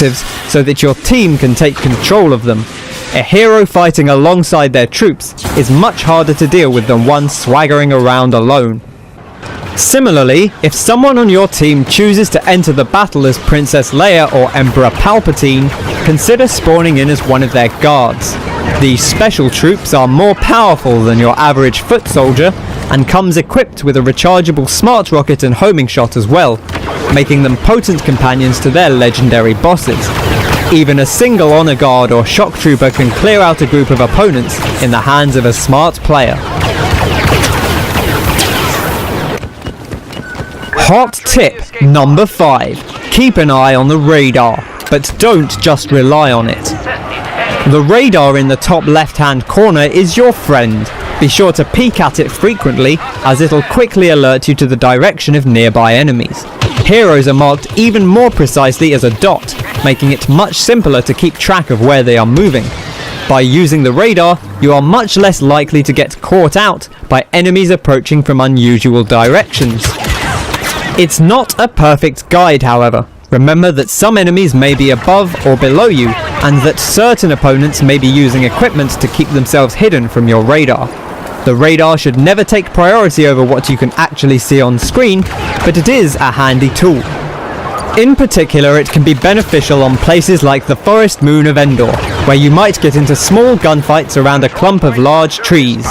so that your team can take control of them. A hero fighting alongside their troops is much harder to deal with than one swaggering around alone. Similarly, if someone on your team chooses to enter the battle as Princess Leia or Emperor Palpatine, consider spawning in as one of their guards. These special troops are more powerful than your average foot soldier and comes equipped with a rechargeable smart rocket and homing shot as well, making them potent companions to their legendary bosses. Even a single honor guard or shock trooper can clear out a group of opponents in the hands of a smart player. Hot tip number 5. Keep an eye on the radar, but don't just rely on it. The radar in the top left-hand corner is your friend. Be sure to peek at it frequently, as it'll quickly alert you to the direction of nearby enemies. Heroes are marked even more precisely as a dot, making it much simpler to keep track of where they are moving. By using the radar, you are much less likely to get caught out by enemies approaching from unusual directions. It's not a perfect guide, however. Remember that some enemies may be above or below you, and that certain opponents may be using equipment to keep themselves hidden from your radar. The radar should never take priority over what you can actually see on screen, but it is a handy tool. In particular, it can be beneficial on places like the forest moon of Endor, where you might get into small gunfights around a clump of large trees.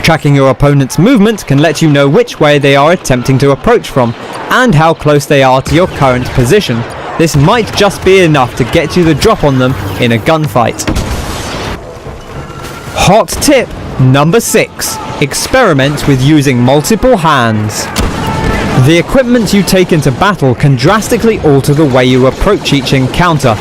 Tracking your opponent's movement can let you know which way they are attempting to approach from, and how close they are to your current position. This might just be enough to get you the drop on them in a gunfight. Hot tip number 6. Experiment with using multiple hands. The equipment you take into battle can drastically alter the way you approach each encounter.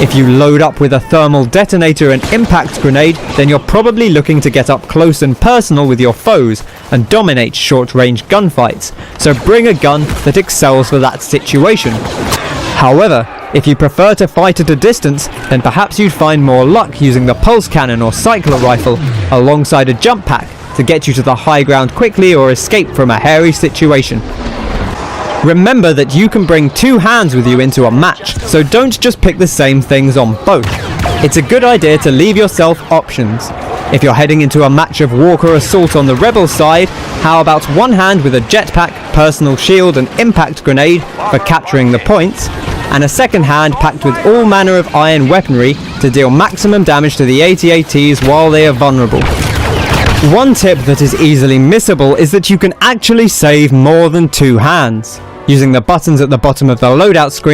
If you load up with a thermal detonator and impact grenade, then you're probably looking to get up close and personal with your foes and dominate short-range gunfights, so bring a gun that excels for that situation. However, if you prefer to fight at a distance, then perhaps you'd find more luck using the pulse cannon or cycler rifle alongside a jump pack to get you to the high ground quickly or escape from a hairy situation. Remember that you can bring 2 hands with you into a match, so don't just pick the same things on both. It's a good idea to leave yourself options. If you're heading into a match of Walker Assault on the Rebel side, how about one hand with a jetpack, personal shield and impact grenade for capturing the points, and a second hand packed with all manner of iron weaponry to deal maximum damage to the AT-ATs while they are vulnerable. One tip that is easily missable is that you can actually save more than 2 hands. Using the buttons at the bottom of the loadout screen